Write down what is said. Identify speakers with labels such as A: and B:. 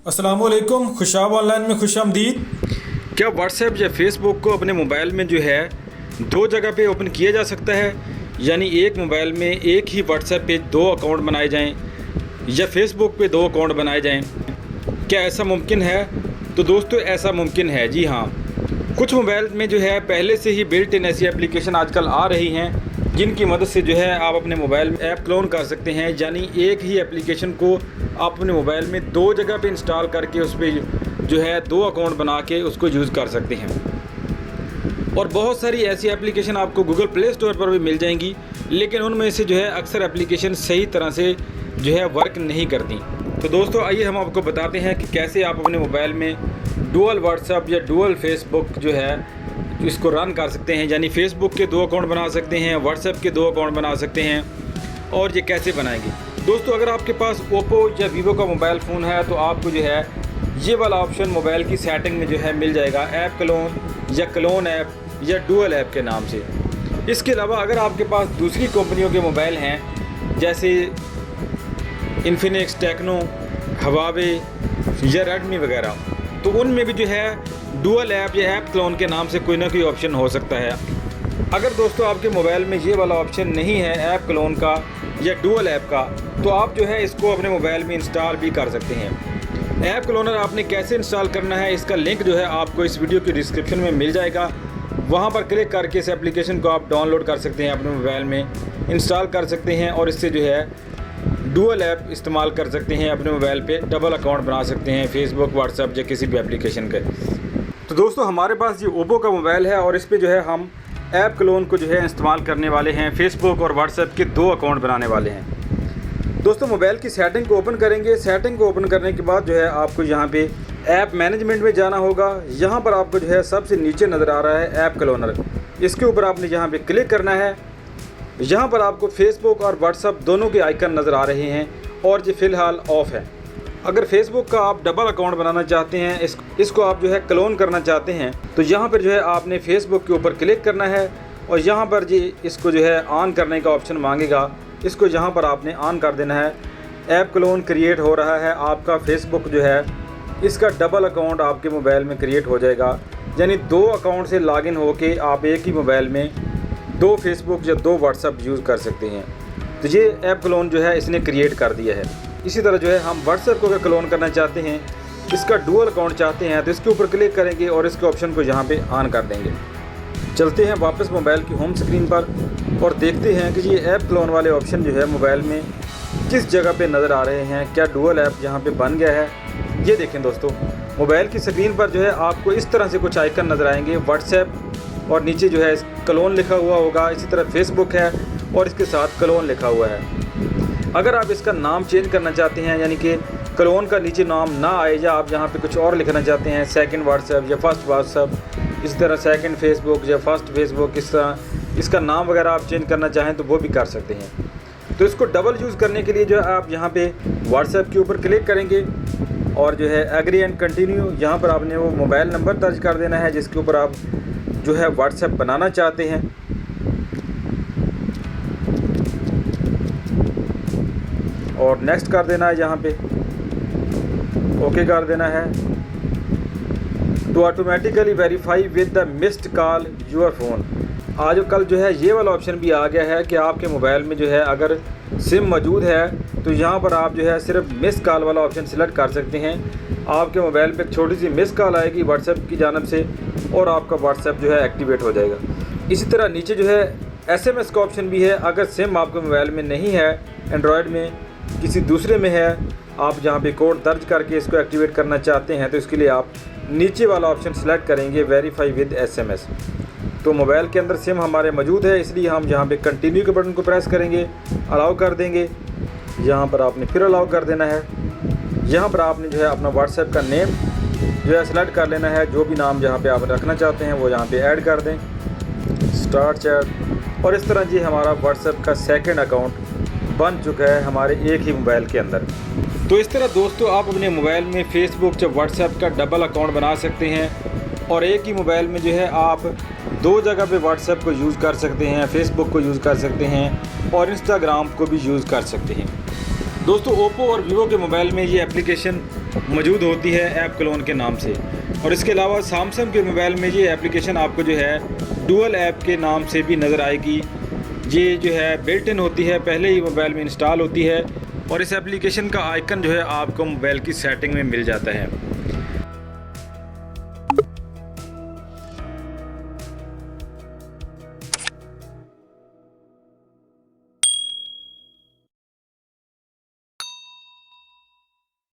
A: अस्सलामुअलैकुम, खुशाब ऑनलाइन में खुशामदीद।
B: क्या व्हाट्सएप या फेसबुक को अपने मोबाइल में जो है दो जगह पे ओपन किया जा सकता है, यानी एक मोबाइल में एक ही व्हाट्सएप पे दो अकाउंट बनाए जाएं या फेसबुक पे दो अकाउंट बनाए जाएं? क्या ऐसा मुमकिन है? तो दोस्तों ऐसा मुमकिन है, जी हाँ। कुछ मोबाइल में जो है पहले से ही बिल्ट इन ऐसी एप्लीकेशन आजकल आ रही हैं जिनकी मदद से जो है आप अपने मोबाइल में ऐप क्लोन कर सकते हैं, यानी एक ही एप्लीकेशन को आप अपने मोबाइल में दो जगह पे इंस्टॉल करके उस पर जो है दो अकाउंट बना के उसको यूज़ कर सकते हैं। और बहुत सारी ऐसी एप्लीकेशन आपको गूगल प्ले स्टोर पर भी मिल जाएंगी, लेकिन उनमें से जो है अक्सर एप्लीकेशन सही तरह से जो है वर्क नहीं करती। तो दोस्तों आइए हम आपको बताते हैं कि कैसे आप अपने मोबाइल में डुअल व्हाट्सएप या डुअल फेसबुक जो है इसको रन कर सकते हैं, यानी फेसबुक के दो अकाउंट बना सकते हैं, व्हाट्सएप के दो अकाउंट बना सकते हैं। और ये कैसे बनाएंगे दोस्तों, अगर आपके पास ओप्पो या वीवो का मोबाइल फ़ोन है तो आपको जो है ये वाला ऑप्शन मोबाइल की सेटिंग में जो है मिल जाएगा, ऐप क्लोन या क्लोन ऐप या डुअल ऐप के नाम से। इसके अलावा अगर आपके पास दूसरी कंपनियों के मोबाइल हैं जैसे इन्फिनिक्स, टेक्नो, हवावे या रेडमी वगैरह, तो उनमें भी जो है डुअल ऐप या ऐप क्लोन के नाम से कोई ना कोई ऑप्शन हो सकता है। अगर दोस्तों आपके मोबाइल में ये वाला ऑप्शन नहीं है ऐप क्लोन का या डुअल ऐप का, तो आप जो है इसको अपने मोबाइल में इंस्टॉल भी कर सकते हैं। ऐप क्लोनर आपने कैसे इंस्टॉल करना है इसका लिंक जो है आपको इस वीडियो की डिस्क्रिप्शन में मिल जाएगा। वहाँ पर क्लिक करके इस एप्लीकेशन को आप डाउनलोड कर सकते हैं, अपने मोबाइल में इंस्टॉल कर सकते हैं और इससे जो है डुअल ऐप इस्तेमाल कर सकते हैं, अपने मोबाइल पे डबल अकाउंट बना सकते हैं फेसबुक, व्हाट्सएप या किसी भी एप्लीकेशन के। तो दोस्तों हमारे पास ये ओप्पो का मोबाइल है और इस पे जो है हम ऐप क्लोन को जो है इस्तेमाल करने वाले हैं, फेसबुक और व्हाट्सएप के दो अकाउंट बनाने वाले हैं। दोस्तों मोबाइल की सेटिंग को ओपन करेंगे। सेटिंग को ओपन करने के बाद जो है आपको यहाँ पे ऐप मैनेजमेंट में जाना होगा। यहाँ पर आपको जो है सबसे नीचे नज़र आ रहा है ऐप क्लोनर, इसके ऊपर आपने यहाँ पे क्लिक करना है। यहाँ पर आपको फेसबुक और व्हाट्सएप दोनों के आइकन नज़र आ रहे हैं और ये फ़िलहाल ऑफ़ है। अगर फेसबुक का आप डबल अकाउंट बनाना चाहते हैं, इसको आप जो है क्लोन करना चाहते हैं, तो यहाँ पर जो है आपने फेसबुक के ऊपर क्लिक करना है और यहाँ पर जी इसको जो है ऑन करने का ऑप्शन मांगेगा, इसको यहाँ पर आपने ऑन कर देना है। ऐप क्लोन क्रिएट हो रहा है, आपका फेसबुक जो है इसका डबल अकाउंट आपके मोबाइल में क्रिएट हो जाएगा, यानी दो अकाउंट से लॉगिन होके आप एक ही मोबाइल में दो फेसबुक या दो व्हाट्सएप यूज़ कर सकते हैं। तो ये ऐप क्लोन जो है इसने क्रिएट कर दिया है। इसी तरह जो है हम व्हाट्सएप को अगर क्लोन करना चाहते हैं, इसका डुअल अकाउंट चाहते हैं, तो इसके ऊपर क्लिक करेंगे और इसके ऑप्शन को यहाँ पे ऑन कर देंगे। चलते हैं वापस मोबाइल की होम स्क्रीन पर और देखते हैं कि ये ऐप क्लोन वाले ऑप्शन जो है मोबाइल में किस जगह पे नज़र आ रहे हैं, क्या डुअल ऐप यहाँ पे बन गया है। ये देखें दोस्तों, मोबाइल की स्क्रीन पर जो है आपको इस तरह से कुछ आइकन नज़र आएंगे, व्हाट्सएप और नीचे जो है क्लोन लिखा हुआ होगा, इसी तरह फेसबुक है और इसके साथ क्लोन लिखा हुआ है। अगर आप इसका नाम चेंज करना चाहते हैं, यानी कि क्लोन का नीचे नाम ना आए या आप यहाँ पे कुछ और लिखना चाहते हैं, सेकंड व्हाट्सएप या फर्स्ट व्हाट्सएप, इस तरह सेकंड फेसबुक या फर्स्ट फेसबुक, इस तरह इसका नाम वगैरह आप चेंज करना चाहें तो वो भी कर सकते हैं। तो इसको डबल यूज़ करने के लिए जो है आप यहाँ पे व्हाट्सएप के ऊपर क्लिक करेंगे और जो है एग्री एंड कंटिन्यू, यहाँ पर आपने वो मोबाइल नंबर दर्ज कर देना है जिसके ऊपर आप जो है व्हाट्सएप बनाना चाहते हैं। और नेक्स्ट कर देना है, यहाँ पे ओके कर देना है। To automatically verify with the missed call your phone. आज कल जो है ये वाला ऑप्शन भी आ गया है कि आपके मोबाइल में जो है अगर सिम मौजूद है तो यहाँ पर आप जो है सिर्फ मिस कॉल वाला ऑप्शन सिलेक्ट कर सकते हैं। आपके मोबाइल पे एक छोटी सी मिस कॉल आएगी व्हाट्सएप की जानब से और आपका व्हाट्सएप जो है एक्टिवेट हो जाएगा। इसी तरह नीचे जो है SMS का ऑप्शन भी है। अगर सिम आपके मोबाइल में नहीं है, एंड्रॉयड में किसी दूसरे में है, आप जहाँ पे कोड दर्ज करके इसको एक्टिवेट करना चाहते हैं, तो इसके लिए आप नीचे वाला ऑप्शन सेलेक्ट करेंगे वेरीफाई विद SMS। तो मोबाइल के अंदर सिम हमारे मौजूद है, इसलिए हम यहाँ पे कंटिन्यू के बटन को प्रेस करेंगे, अलाउ कर देंगे। यहाँ पर आपने फिर अलाउ कर देना है। यहाँ पर आपने जो है अपना व्हाट्सएप का नेम जो है सेलेक्ट कर लेना है, जो भी नाम जहाँ पे आप रखना चाहते हैं वो यहाँ पे ऐड कर दें, स्टार्ट चैट। और इस तरह जी हमारा व्हाट्सएप का सेकंड अकाउंट बन चुका है हमारे एक ही मोबाइल के अंदर। तो इस तरह दोस्तों आप अपने मोबाइल में फेसबुक या व्हाट्सएप का डबल अकाउंट बना सकते हैं और एक ही मोबाइल में जो है आप दो जगह पे व्हाट्सएप को यूज़ कर सकते हैं, फेसबुक को यूज़ कर सकते हैं और इंस्टाग्राम को भी यूज़ कर सकते हैं। दोस्तों ओप्पो और वीवो के मोबाइल में ये एप्लीकेशन मौजूद होती है ऐप क्लोन के नाम से। और इसके अलावा सैमसंग के मोबाइल में ये एप्लीकेशन आपको जो है डुअल ऐप के नाम से भी नज़र आएगी। ये जो है बिल्ट इन होती है, पहले ही मोबाइल में इंस्टॉल होती है और इस एप्लीकेशन का आइकन जो है आपको मोबाइल की सेटिंग में मिल जाता है।